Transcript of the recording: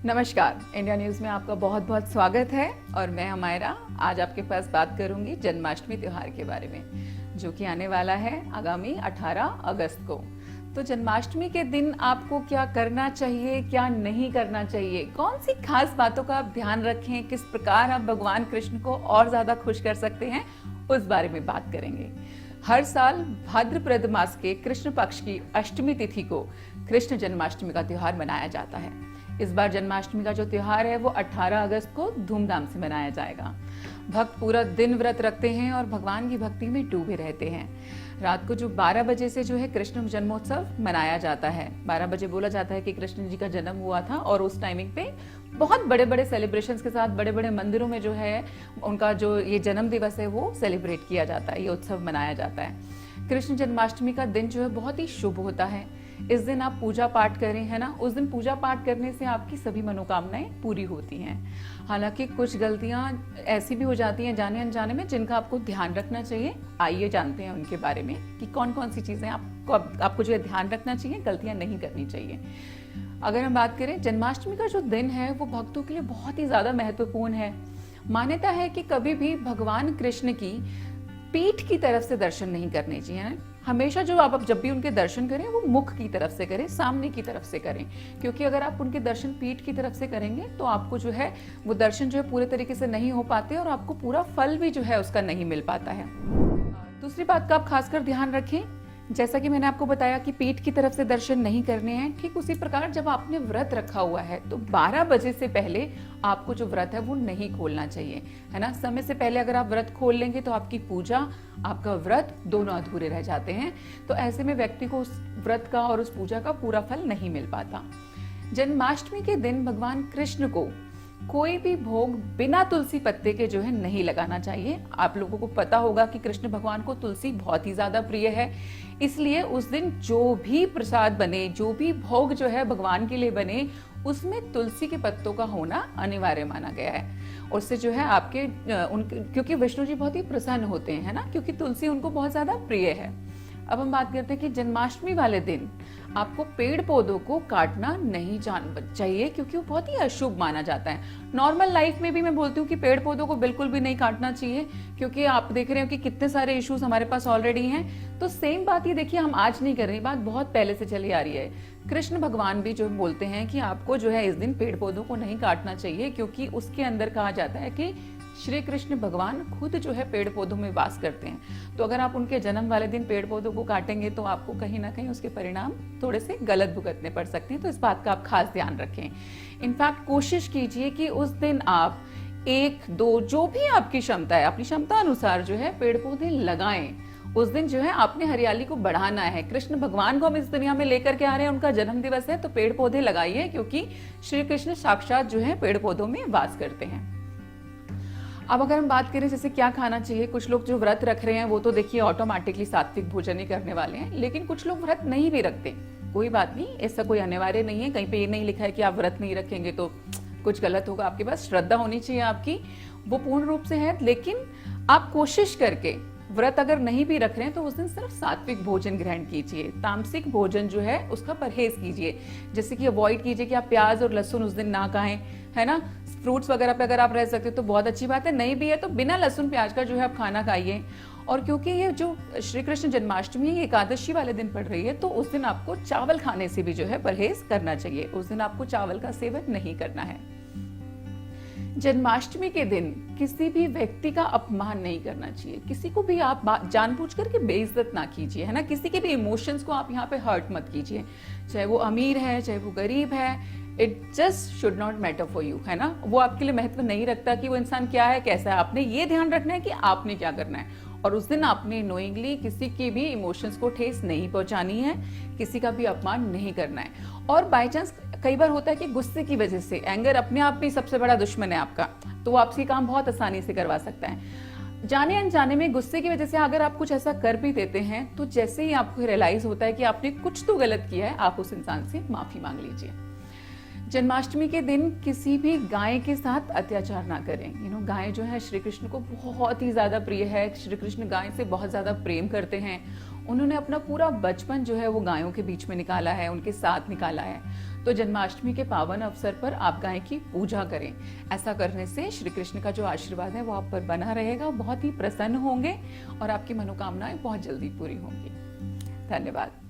नमस्कार, India news में आपका बहुत बहुत स्वागत है और मैं हमायरा आज आपके पास बात करूंगी जन्माष्टमी त्यौहार के बारे में, जो कि आने वाला है आगामी 18 अगस्त को। तो जन्माष्टमी के दिन आपको क्या करना चाहिए, क्या नहीं करना चाहिए, कौन सी खास बातों का आप ध्यान रखें, किस प्रकार आप भगवान कृष्ण को और ज्यादा खुश कर सकते हैं, उस बारे में बात करेंगे। हर साल भाद्रपद मास के कृष्ण पक्ष की अष्टमी तिथि को कृष्ण जन्माष्टमी का त्योहार मनाया जाता है। इस बार जन्माष्टमी का जो त्योहार है वो 18 अगस्त को धूमधाम से मनाया जाएगा। भक्त पूरा दिन व्रत रखते हैं और भगवान की भक्ति में डूबे रहते हैं। रात को जो 12 बजे से जो है कृष्ण जन्मोत्सव मनाया जाता है। 12 बजे बोला जाता है कि कृष्ण जी का जन्म हुआ था और उस टाइमिंग पे बहुत बड़े बड़े सेलिब्रेशंस के साथ बड़े बड़े मंदिरों में जो है उनका जो ये जन्म दिवस है वो सेलिब्रेट किया जाता है, ये उत्सव मनाया जाता है। कृष्ण जन्माष्टमी का दिन जो है बहुत ही शुभ होता है। इस दिन आप पूजा पाठ करें, है ना। उस दिन पूजा पाठ करने से आपकी सभी मनोकामनाएं पूरी होती हैं। हालांकि कुछ गलतियां ऐसी भी हो जाती हैं जाने अनजाने में, जिनका आपको ध्यान रखना चाहिए। आइए जानते हैं उनके बारे में कि कौन कौन सी चीजें आपको जो है ध्यान रखना चाहिए, गलतियां नहीं करनी चाहिए। अगर हम बात करें जन्माष्टमी का जो दिन है वो भक्तों के लिए बहुत ही ज्यादा महत्वपूर्ण है। मान्यता है कि कभी भी भगवान कृष्ण की पीठ की तरफ से दर्शन नहीं करने चाहिए। हमेशा जो आप जब भी उनके दर्शन करें वो मुख की तरफ से करें, सामने की तरफ से करें, क्योंकि अगर आप उनके दर्शन पीठ की तरफ से करेंगे तो आपको जो है वो दर्शन जो है पूरे तरीके से नहीं हो पाते और आपको पूरा फल भी जो है उसका नहीं मिल पाता है। दूसरी बात का आप खासकर ध्यान रखें, जैसा कि मैंने आपको बताया कि पीठ की तरफ से दर्शन नहीं करने हैं, ठीक उसी प्रकार जब आपने व्रत रखा हुआ है तो 12 बजे से पहले आपको जो व्रत है वो नहीं खोलना चाहिए, है ना। समय से पहले अगर आप व्रत खोल लेंगे तो आपकी पूजा, आपका व्रत दोनों अधूरे रह जाते हैं। तो ऐसे में व्यक्ति को उस व्रत का और उस पूजा का पूरा फल नहीं मिल पाता। जन्माष्टमी के दिन भगवान कृष्ण को कोई भी भोग बिना तुलसी पत्ते के जो है नहीं लगाना चाहिए। आप लोगों को पता होगा कि कृष्ण भगवान को तुलसी बहुत ही ज्यादा प्रिय है, इसलिए उस दिन जो भी प्रसाद बने, जो भी भोग जो है भगवान के लिए बने, उसमें तुलसी के पत्तों का होना अनिवार्य माना गया है। उससे जो है क्योंकि विष्णु जी बहुत ही प्रसन्न होते हैं, है ना, क्योंकि तुलसी उनको बहुत ज्यादा प्रिय है। अब हम बात करते हैं कि जन्माष्टमी वाले दिन आपको पेड़ पौधों को काटना नहीं चाहिए, क्योंकि वो बहुत ही अशुभ माना जाता है। नॉर्मल लाइफ में भी मैं बोलती हूँ कि पेड़ पौधों को बिल्कुल भी नहीं काटना चाहिए, क्योंकि आप देख रहे हो कि कितने सारे इश्यूज हमारे पास ऑलरेडी हैं। तो सेम बात ये देखिए, हम आज नहीं कर रहे, बात बहुत पहले से चली आ रही है। कृष्ण भगवान भी जो बोलते हैं कि आपको जो है इस दिन पेड़ पौधों को नहीं काटना चाहिए, क्योंकि उसके अंदर कहा जाता है कि श्री कृष्ण भगवान खुद जो है पेड़ पौधों में वास करते हैं। तो अगर आप उनके जन्म वाले दिन पेड़ पौधों को काटेंगे तो आपको कहीं ना कहीं उसके परिणाम थोड़े से गलत भुगतने पड़ सकते हैं। तो इस बात का आप खास ध्यान रखें। इनफैक्ट कोशिश कीजिए कि उस दिन आप 1-2 जो भी आपकी क्षमता है, अपनी क्षमता अनुसार जो है पेड़ पौधे लगाएं। उस दिन जो है आपने हरियाली को बढ़ाना है। कृष्ण भगवान को हम इस दुनिया में लेकर के आ रहे हैं, उनका जन्म दिवस है, तो पेड़ पौधे लगाइए, क्योंकि श्री कृष्ण साक्षात जो है पेड़ पौधों में वास करते हैं। अब अगर हम बात करें जैसे क्या खाना चाहिए, कुछ लोग जो व्रत रख रहे हैं वो तो देखिए ऑटोमेटिकली सात्विक भोजन ही करने वाले हैं, लेकिन कुछ लोग व्रत नहीं भी रखते। कोई बात नहीं, ऐसा कोई अनिवार्य नहीं है। कहीं पे ये नहीं लिखा है कि आप व्रत नहीं रखेंगे तो कुछ गलत होगा। आपके पास श्रद्धा होनी चाहिए, आपकी वो पूर्ण रूप से है, लेकिन आप कोशिश करके व्रत अगर नहीं भी रख रहे हैं तो उस दिन सिर्फ सात्विक भोजन ग्रहण कीजिए। तामसिक भोजन जो है उसका परहेज कीजिए, जैसे कि अवॉइड कीजिए कि आप प्याज और लहसुन उस दिन ना खाएं, है ना। फ्रूट्स वगैरह पे अगर आप रह सकते हो तो बहुत अच्छी बात है, नहीं भी है तो बिना लहसुन प्याज का जो है आप खाना खाइए। और क्योंकि ये जो श्री कृष्ण जन्माष्टमी ये एकादशी वाले दिन पड़ रही है, तो उस दिन आपको चावल खाने से भी जो है परहेज करना चाहिए। उस दिन आपको चावल का सेवन नहीं करना है। जन्माष्टमी के दिन किसी भी व्यक्ति का अपमान नहीं करना चाहिए। किसी को भी आप जानबूझ करके बेइज्जत ना कीजिए, है ना। किसी के भी इमोशंस को आप यहाँ पे हर्ट मत कीजिए, चाहे वो अमीर है चाहे वो गरीब है। It just should not matter for you, है ना। वो आपके लिए महत्व नहीं रखता कि वो इंसान क्या है, कैसा है। आपने ये ध्यान रखना है कि आपने क्या करना है, और उस दिन आपने नोइंगली किसी के भी इमोशंस को ठेस नहीं पहुंचानी है, किसी का भी अपमान नहीं करना है। और बाय चांस कई बार होता है कि गुस्से की वजह से, एंगर अपने आप में सबसे बड़ा दुश्मन है आपका, तो वो आपसे काम बहुत आसानी से करवा सकता है। जाने अनजाने में गुस्से की वजह से अगर आप कुछ ऐसा कर भी देते हैं तो जैसे ही आपको रियलाइज होता है कि आपने कुछ तो गलत किया है, आप उस इंसान से माफी मांग लीजिए। जन्माष्टमी के दिन किसी भी गाय के साथ अत्याचार ना करें। गाय जो है श्री कृष्ण को बहुत ही ज्यादा प्रिय है। श्री कृष्ण गाय से बहुत ज्यादा प्रेम करते हैं। उन्होंने अपना पूरा बचपन जो है वो गायों के बीच में निकाला है, उनके साथ निकाला है। तो जन्माष्टमी के पावन अवसर पर आप गाय की पूजा करें। ऐसा करने से श्री कृष्ण का जो आशीर्वाद है वो आप पर बना रहेगा, बहुत ही प्रसन्न होंगे और आपकी मनोकामनाएं बहुत जल्दी पूरी होंगी। धन्यवाद।